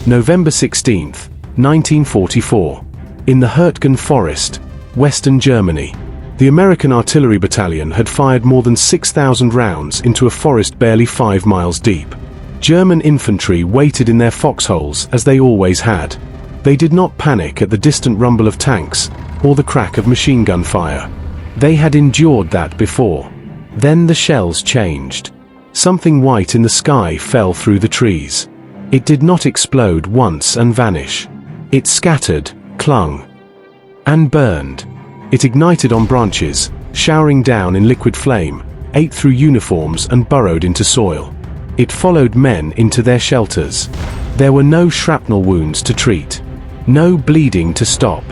November 16, 1944. In the Hurtgen Forest, Western Germany, the American Artillery Battalion had fired more than 6,000 rounds into a forest barely 5 miles deep. German infantry waited in their foxholes as they always had. They did not panic at the distant rumble of tanks or the crack of machine gun fire. They had endured that before. Then the shells changed. Something white in the sky fell through the trees. It did not explode once and vanish. It scattered, clung, and burned. It ignited on branches, showering down in liquid flame, ate through uniforms and burrowed into soil. It followed men into their shelters. There were no shrapnel wounds to treat, no bleeding to stop,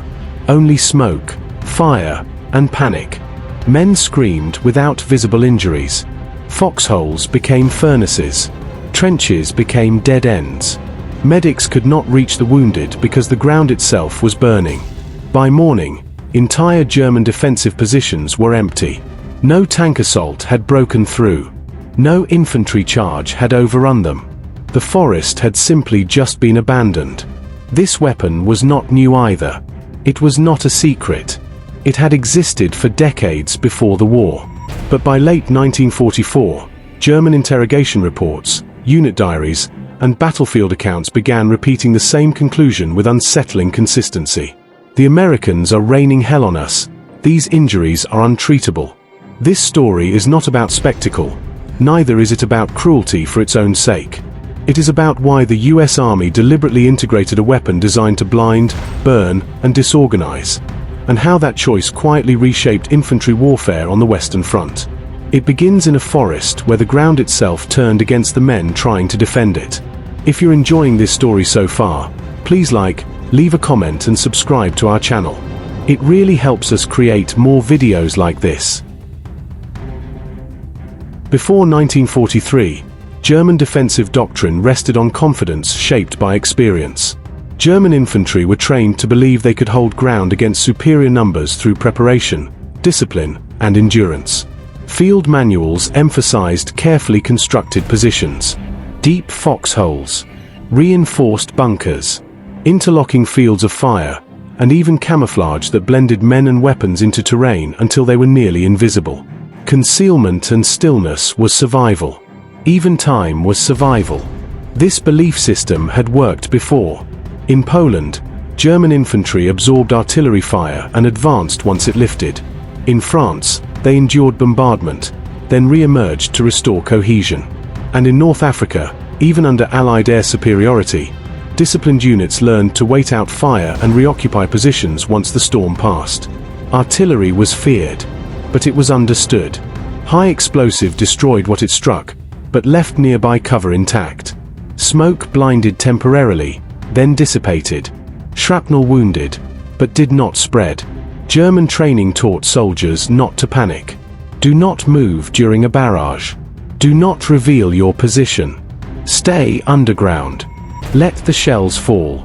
only smoke, fire, and panic. Men screamed without visible injuries. Foxholes became furnaces. Trenches became dead ends. Medics could not reach the wounded because the ground itself was burning. By morning, entire German defensive positions were empty. No tank assault had broken through. No infantry charge had overrun them. The forest had simply just been abandoned. This weapon was not new either. It was not a secret. It had existed for decades before the war. But by late 1944, German interrogation reports, unit diaries, and battlefield accounts began repeating the same conclusion with unsettling consistency. The Americans are raining hell on us. These injuries are untreatable. This story is not about spectacle. Neither is it about cruelty for its own sake. It is about why the US Army deliberately integrated a weapon designed to blind, burn, and disorganize, and how that choice quietly reshaped infantry warfare on the Western Front. It begins in a forest where the ground itself turned against the men trying to defend it. If you're enjoying this story so far, please like, leave a comment and subscribe to our channel. It really helps us create more videos like this. Before 1943, German defensive doctrine rested on confidence shaped by experience. German infantry were trained to believe they could hold ground against superior numbers through preparation, discipline, and endurance. Field manuals emphasized carefully constructed positions, deep foxholes, reinforced bunkers, interlocking fields of fire, and even camouflage that blended men and weapons into terrain until they were nearly invisible. Concealment and stillness was survival. Even time was survival. This belief system had worked before. In Poland, German infantry absorbed artillery fire and advanced once it lifted. In France, they endured bombardment, then re-emerged to restore cohesion. And in North Africa, even under Allied air superiority, disciplined units learned to wait out fire and reoccupy positions once the storm passed. Artillery was feared, but it was understood. High explosive destroyed what it struck, but left nearby cover intact. Smoke blinded temporarily, then dissipated. Shrapnel wounded, but did not spread. German training taught soldiers not to panic. Do not move during a barrage. Do not reveal your position. Stay underground. Let the shells fall.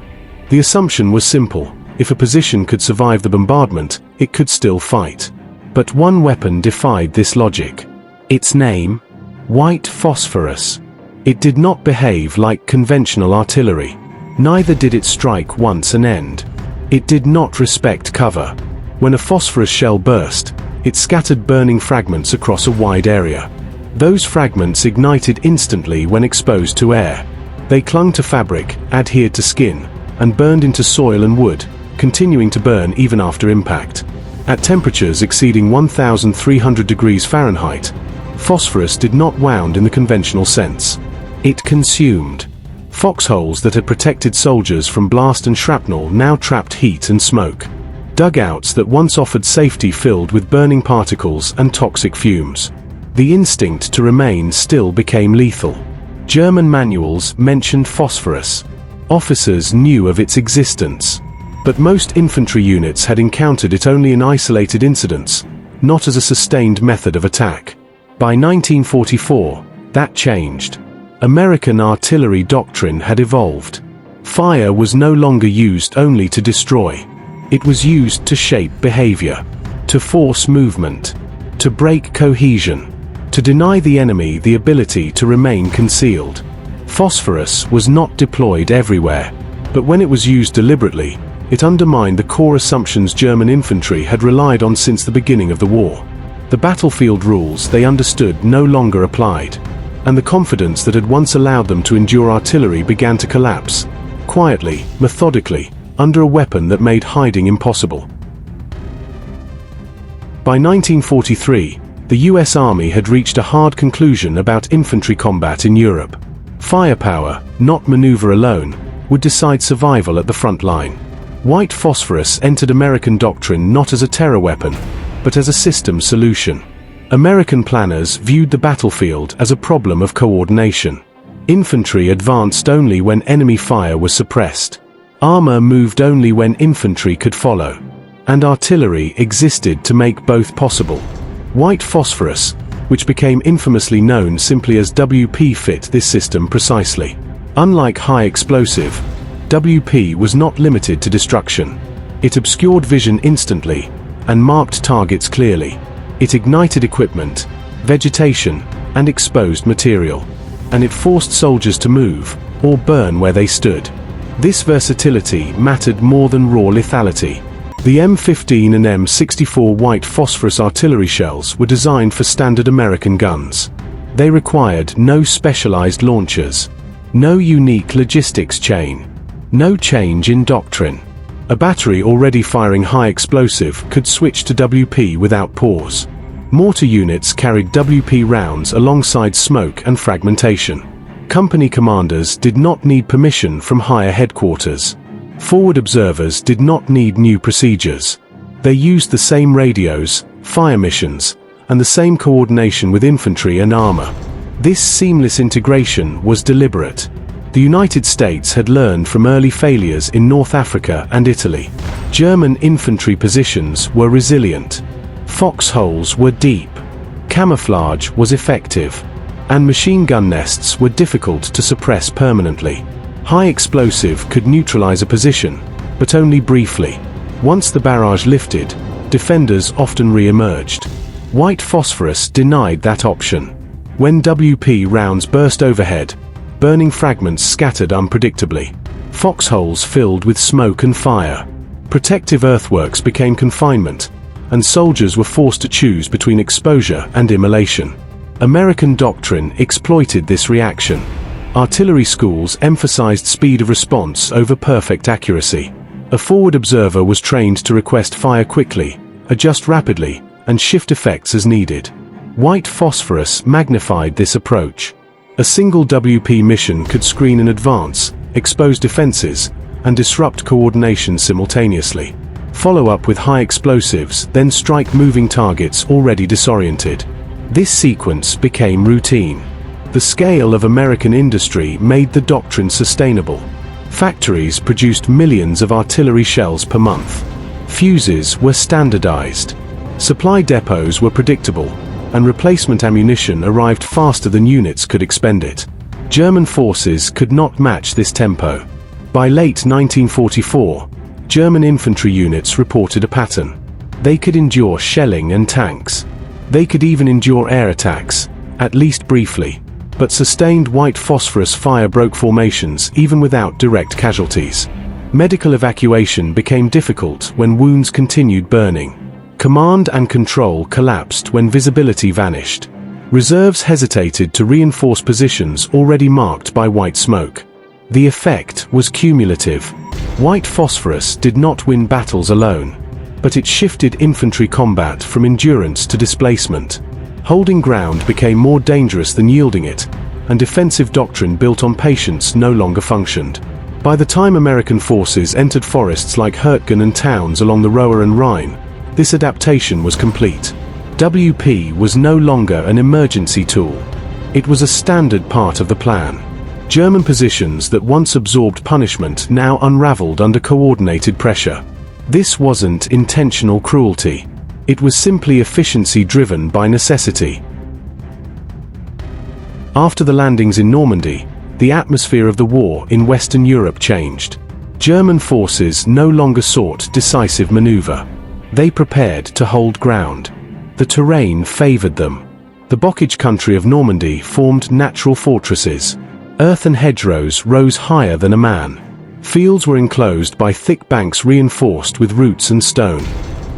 The assumption was simple. If a position could survive the bombardment, it could still fight. But one weapon defied this logic. Its name? White phosphorus. It did not behave like conventional artillery. Neither did it strike once and end. It did not respect cover. When a phosphorus shell burst, it scattered burning fragments across a wide area. Those fragments ignited instantly when exposed to air. They clung to fabric, adhered to skin, and burned into soil and wood, continuing to burn even after impact. At temperatures exceeding 1,300 degrees Fahrenheit, phosphorus did not wound in the conventional sense. It consumed. Foxholes that had protected soldiers from blast and shrapnel now trapped heat and smoke. Dugouts that once offered safety filled with burning particles and toxic fumes. The instinct to remain still became lethal. German manuals mentioned phosphorus. Officers knew of its existence. But most infantry units had encountered it only in isolated incidents, not as a sustained method of attack. By 1944, that changed. American artillery doctrine had evolved. Fire was no longer used only to destroy. It was used to shape behavior, to force movement, to break cohesion, to deny the enemy the ability to remain concealed. Phosphorus was not deployed everywhere. But when it was used deliberately, it undermined the core assumptions German infantry had relied on since the beginning of the war. The battlefield rules they understood no longer applied, and the confidence that had once allowed them to endure artillery began to collapse, quietly, methodically, under a weapon that made hiding impossible. By 1943, the US Army had reached a hard conclusion about infantry combat in Europe. Firepower, not maneuver alone, would decide survival at the front line. White phosphorus entered American doctrine not as a terror weapon, but as a system solution. American planners viewed the battlefield as a problem of coordination. Infantry advanced only when enemy fire was suppressed. Armor moved only when infantry could follow. And artillery existed to make both possible. White phosphorus, which became infamously known simply as WP, fit this system precisely. Unlike high explosive, WP was not limited to destruction. It obscured vision instantly and marked targets clearly. It ignited equipment, vegetation, and exposed material. And it forced soldiers to move, or burn where they stood. This versatility mattered more than raw lethality. The M15 and M64 white phosphorus artillery shells were designed for standard American guns. They required no specialized launchers, no unique logistics chain, no change in doctrine. A battery already firing high explosive could switch to WP without pause. Mortar units carried WP rounds alongside smoke and fragmentation. Company commanders did not need permission from higher headquarters. Forward observers did not need new procedures. They used the same radios, fire missions, and the same coordination with infantry and armor. This seamless integration was deliberate. The United States had learned from early failures in North Africa and Italy. German infantry positions were resilient. Foxholes were deep. Camouflage was effective. And machine gun nests were difficult to suppress permanently. High explosive could neutralize a position, but only briefly. Once the barrage lifted, defenders often re-emerged. White phosphorus denied that option. When WP rounds burst overhead, burning fragments scattered unpredictably. Foxholes filled with smoke and fire. Protective earthworks became confinement, and soldiers were forced to choose between exposure and immolation. American doctrine exploited this reaction. Artillery schools emphasized speed of response over perfect accuracy. A forward observer was trained to request fire quickly, adjust rapidly, and shift effects as needed. White phosphorus magnified this approach. A single WP mission could screen in advance, expose defenses, and disrupt coordination simultaneously. Follow up with high explosives, then strike moving targets already disoriented. This sequence became routine. The scale of American industry made the doctrine sustainable. Factories produced millions of artillery shells per month. Fuses were standardized. Supply depots were predictable, and replacement ammunition arrived faster than units could expend it. German forces could not match this tempo. By late 1944, German infantry units reported a pattern. They could endure shelling and tanks. They could even endure air attacks, at least briefly. But sustained white phosphorus fire broke formations even without direct casualties. Medical evacuation became difficult when wounds continued burning. Command and control collapsed when visibility vanished. Reserves hesitated to reinforce positions already marked by white smoke. The effect was cumulative. White phosphorus did not win battles alone, but it shifted infantry combat from endurance to displacement. Holding ground became more dangerous than yielding it, and defensive doctrine built on patience no longer functioned. By the time American forces entered forests like Hürtgen and towns along the Roer and Rhine, this adaptation was complete. WP was no longer an emergency tool. It was a standard part of the plan. German positions that once absorbed punishment now unraveled under coordinated pressure. This wasn't intentional cruelty. It was simply efficiency driven by necessity. After the landings in Normandy, the atmosphere of the war in Western Europe changed. German forces no longer sought decisive maneuver. They prepared to hold ground. The terrain favored them. The bocage country of Normandy formed natural fortresses. Earthen hedgerows rose higher than a man. Fields were enclosed by thick banks reinforced with roots and stone.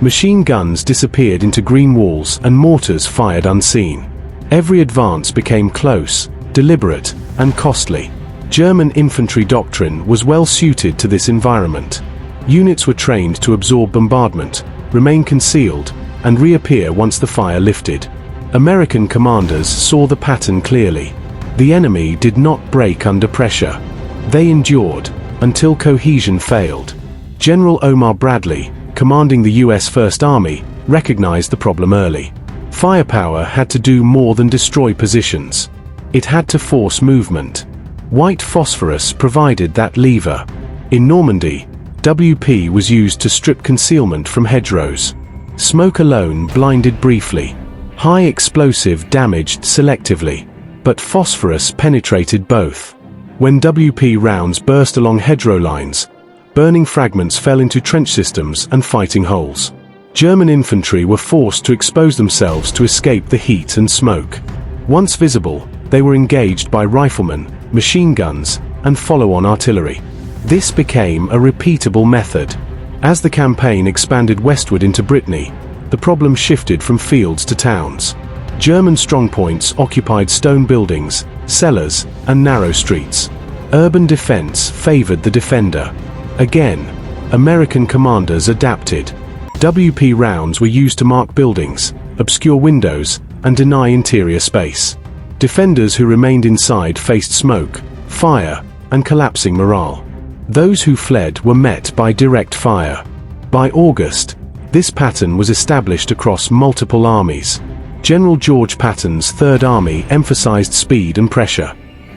Machine guns disappeared into green walls and mortars fired unseen. Every advance became close, deliberate, and costly. German infantry doctrine was well suited to this environment. Units were trained to absorb bombardment, remain concealed, and reappear once the fire lifted. American commanders saw the pattern clearly. The enemy did not break under pressure. They endured, until cohesion failed. General Omar Bradley, commanding the U.S. First Army, recognized the problem early. Firepower had to do more than destroy positions. It had to force movement. White phosphorus provided that lever. In Normandy, WP was used to strip concealment from hedgerows. Smoke alone blinded briefly. High explosive damaged selectively, but phosphorus penetrated both. When WP rounds burst along hedgerow lines, burning fragments fell into trench systems and fighting holes. German infantry were forced to expose themselves to escape the heat and smoke. Once visible, they were engaged by riflemen, machine guns, and follow-on artillery. This became a repeatable method. As the campaign expanded westward into Brittany, the problem shifted from fields to towns. German strongpoints occupied stone buildings, cellars, and narrow streets. Urban defense favored the defender. Again, American commanders adapted. WP rounds were used to mark buildings, obscure windows, and deny interior space. Defenders who remained inside faced smoke, fire, and collapsing morale. Those who fled were met by direct fire. By August, this pattern was established across multiple armies. General George Patton's Third Army emphasized speed and pressure.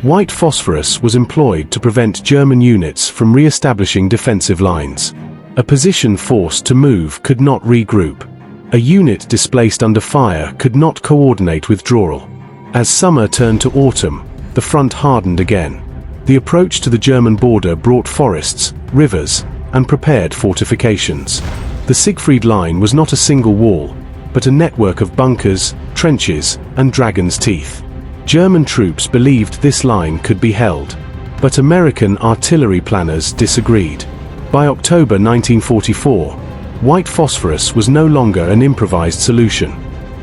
White phosphorus was employed to prevent German units from re-establishing defensive lines. A position forced to move could not regroup. A unit displaced under fire could not coordinate withdrawal. As summer turned to autumn, the front hardened again. The approach to the German border brought forests, rivers, and prepared fortifications. The Siegfried Line was not a single wall, but a network of bunkers, trenches, and dragon's teeth. German troops believed this line could be held, but American artillery planners disagreed. By October 1944, white phosphorus was no longer an improvised solution.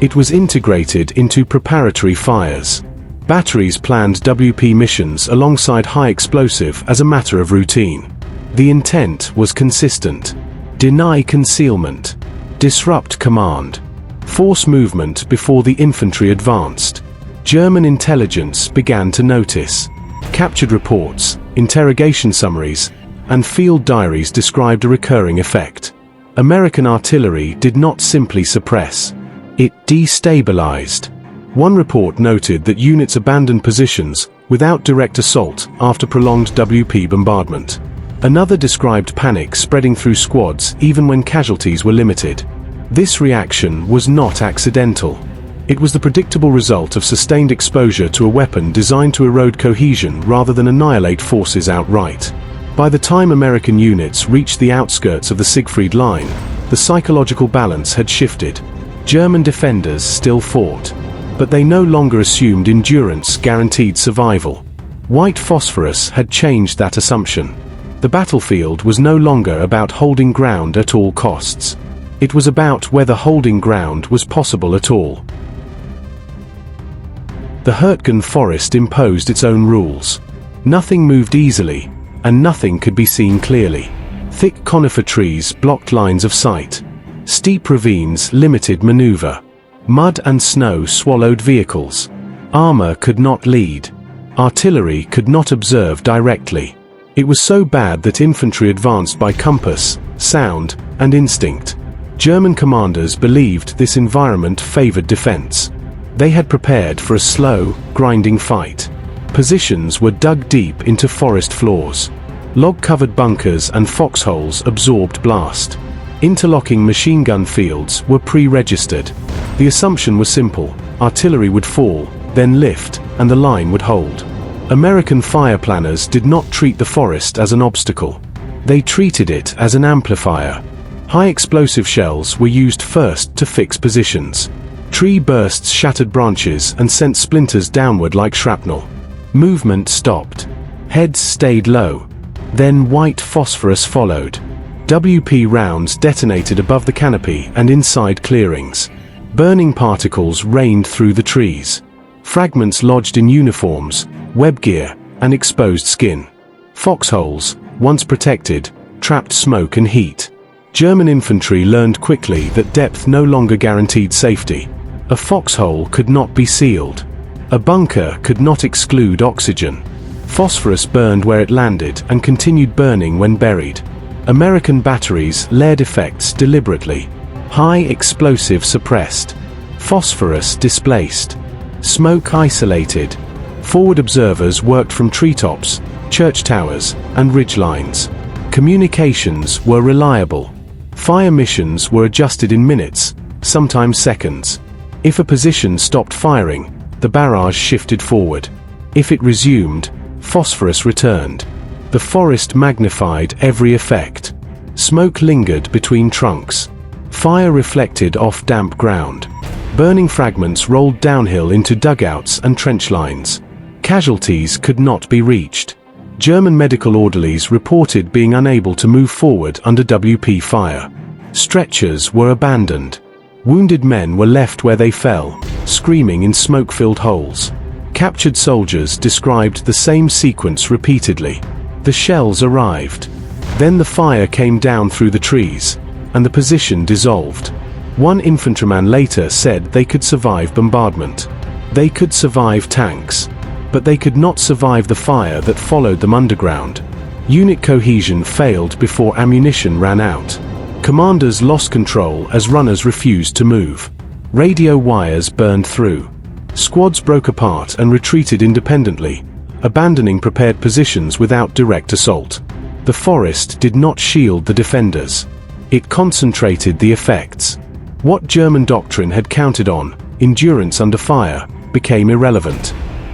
It was integrated into preparatory fires. Batteries planned WP missions alongside high explosive as a matter of routine. The intent was consistent: deny concealment, disrupt command, force movement before the infantry advanced. German intelligence began to notice. Captured reports, interrogation summaries, and field diaries described a recurring effect. American artillery did not simply suppress, it destabilized. One report noted that units abandoned positions without direct assault after prolonged WP bombardment. Another described panic spreading through squads even when casualties were limited. This reaction was not accidental. It was the predictable result of sustained exposure to a weapon designed to erode cohesion rather than annihilate forces outright. By the time American units reached the outskirts of the Siegfried Line, the psychological balance had shifted. German defenders still fought, but they no longer assumed endurance guaranteed survival. White phosphorus had changed that assumption. The battlefield was no longer about holding ground at all costs. It was about whether holding ground was possible at all. The Hurtgen forest imposed its own rules. Nothing moved easily, and nothing could be seen clearly. Thick conifer trees blocked lines of sight. Steep ravines limited maneuver. Mud and snow swallowed vehicles. Armor could not lead. Artillery could not observe directly. It was so bad that infantry advanced by compass, sound, and instinct. German commanders believed this environment favored defense. They had prepared for a slow, grinding fight. Positions were dug deep into forest floors. Log-covered bunkers and foxholes absorbed blast. Interlocking machine gun fields were pre-registered. The assumption was simple: artillery would fall, then lift, and the line would hold. American fire planners did not treat the forest as an obstacle. They treated it as an amplifier. High explosive shells were used first to fix positions. Tree bursts shattered branches and sent splinters downward like shrapnel. Movement stopped. Heads stayed low. Then white phosphorus followed. WP rounds detonated above the canopy and inside clearings. Burning particles rained through the trees. Fragments lodged in uniforms, web gear, and exposed skin. Foxholes, once protected, trapped smoke and heat. German infantry learned quickly that depth no longer guaranteed safety. A foxhole could not be sealed. A bunker could not exclude oxygen. Phosphorus burned where it landed and continued burning when buried. American batteries layered effects deliberately. High explosive suppressed. Phosphorus displaced. Smoke isolated. Forward observers worked from treetops, church towers, and ridgelines. Communications were reliable. Fire missions were adjusted in minutes, sometimes seconds. If a position stopped firing, the barrage shifted forward. If it resumed, phosphorus returned. The forest magnified every effect. Smoke lingered between trunks. Fire reflected off damp ground. Burning fragments rolled downhill into dugouts and trench lines. Casualties could not be reached. German medical orderlies reported being unable to move forward under WP fire. Stretchers were abandoned. Wounded men were left where they fell, screaming in smoke-filled holes. Captured soldiers described the same sequence repeatedly. The shells arrived. Then the fire came down through the trees, and the position dissolved. One infantryman later said they could survive bombardment. They could survive tanks. But they could not survive the fire that followed them underground. Unit cohesion failed before ammunition ran out. Commanders lost control as runners refused to move. Radio wires burned through. Squads broke apart and retreated independently, abandoning prepared positions without direct assault. The forest did not shield the defenders. It concentrated the effects. What German doctrine had counted on, endurance under fire, became irrelevant.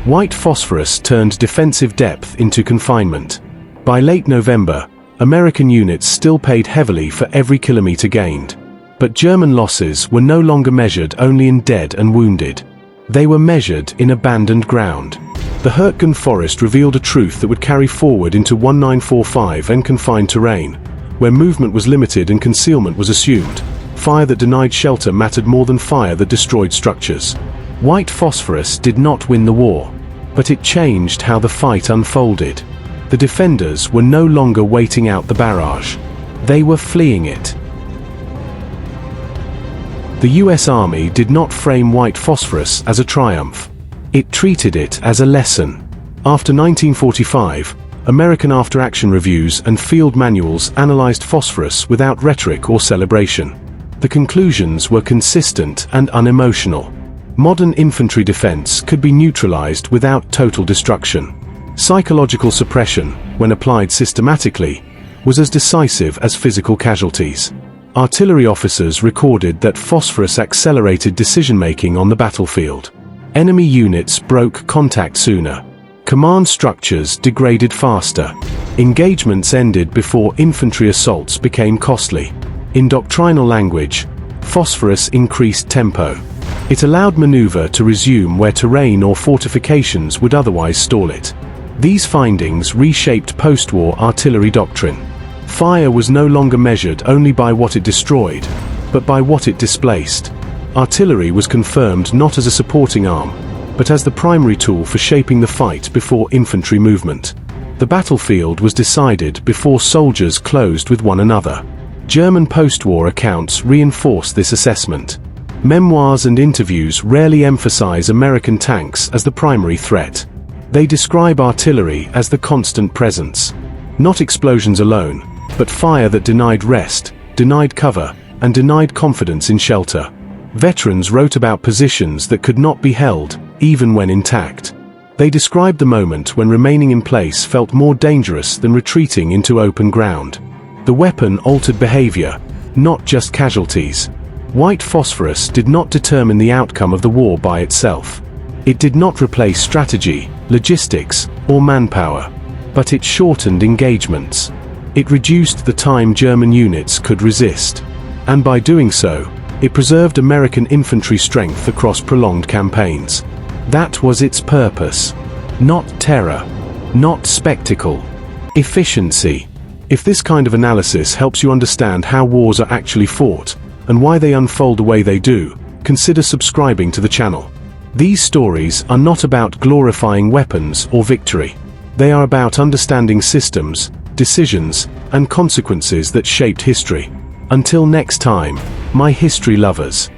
White phosphorus turned defensive depth into confinement. By late November, American units still paid heavily for every kilometer gained. But German losses were no longer measured only in dead and wounded. They were measured in abandoned ground. The Hurtgen forest revealed a truth that would carry forward into 1945 and confined terrain, where movement was limited and concealment was assumed. Fire that denied shelter mattered more than fire that destroyed structures. White phosphorus did not win the war, but it changed how the fight unfolded. The defenders were no longer waiting out the barrage. They were fleeing it. The US Army did not frame white phosphorus as a triumph. It treated it as a lesson. After 1945, American after-action reviews and field manuals analyzed phosphorus without rhetoric or celebration. The conclusions were consistent and unemotional. Modern infantry defense could be neutralized without total destruction. Psychological suppression, when applied systematically, was as decisive as physical casualties. Artillery officers recorded that phosphorus accelerated decision-making on the battlefield. Enemy units broke contact sooner. Command structures degraded faster. Engagements ended before infantry assaults became costly. In doctrinal language, phosphorus increased tempo. It allowed maneuver to resume where terrain or fortifications would otherwise stall it. These findings reshaped post-war artillery doctrine. Fire was no longer measured only by what it destroyed, but by what it displaced. Artillery was confirmed not as a supporting arm, but as the primary tool for shaping the fight before infantry movement. The battlefield was decided before soldiers closed with one another. German post-war accounts reinforce this assessment. Memoirs and interviews rarely emphasize American tanks as the primary threat. They describe artillery as the constant presence. Not explosions alone, but fire that denied rest, denied cover, and denied confidence in shelter. Veterans wrote about positions that could not be held, even when intact. They described the moment when remaining in place felt more dangerous than retreating into open ground. The weapon altered behavior, not just casualties. White phosphorus did not determine the outcome of the war by itself. It did not replace strategy, logistics, or manpower, but it shortened engagements. It reduced the time German units could resist. And by doing so, it preserved American infantry strength across prolonged campaigns. That was its purpose. Not terror, not spectacle, Efficiency. If this kind of analysis helps you understand how wars are actually fought, and why they unfold the way they do, consider subscribing to the channel. These stories are not about glorifying weapons or victory. They are about understanding systems, decisions, and consequences that shaped history. Until next time, my history lovers.